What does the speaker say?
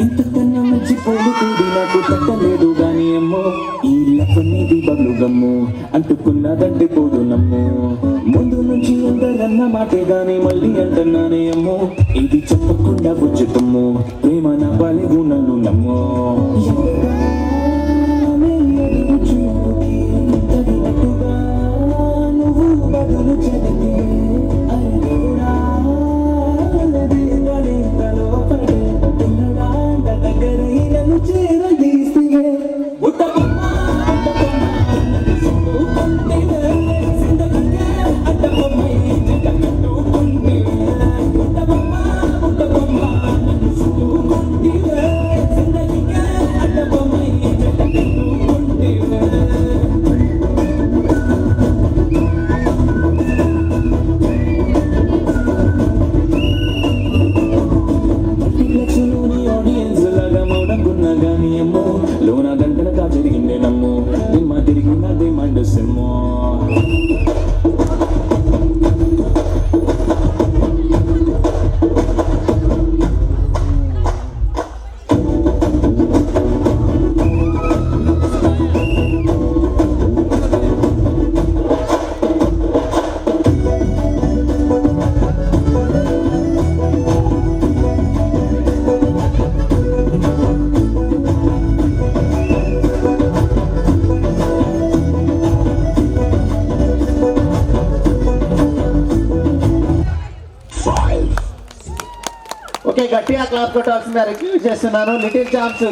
ఇంతకన్నా మంచి పోలు కూడి నాకు తట్టలేదు గాని అమ్మో ఈ లఫనేది బబ్లు గమ్ము అంటుకున్నదంటే పోదు నమ్ము ముందు నుంచి అందరన్న మాటే గాని మళ్ళీ అంటున్నానే అమ్మో ఇది చెప్పకుండా ఉచితము ప్రేమ నా బలిగు నన్ను నమ్మో నువ్వు బదులు చదివి లోన గంటనగా జరిగిందే నమ్ము నిమ్మ తిరిగినదే మండసెమ్మో ఓకే గట్టిగా క్లాప్ కొట్టాల్సిందిగా రిక్వెస్ట్ చేస్తున్నాను లిటిల్ ఛాంప్స్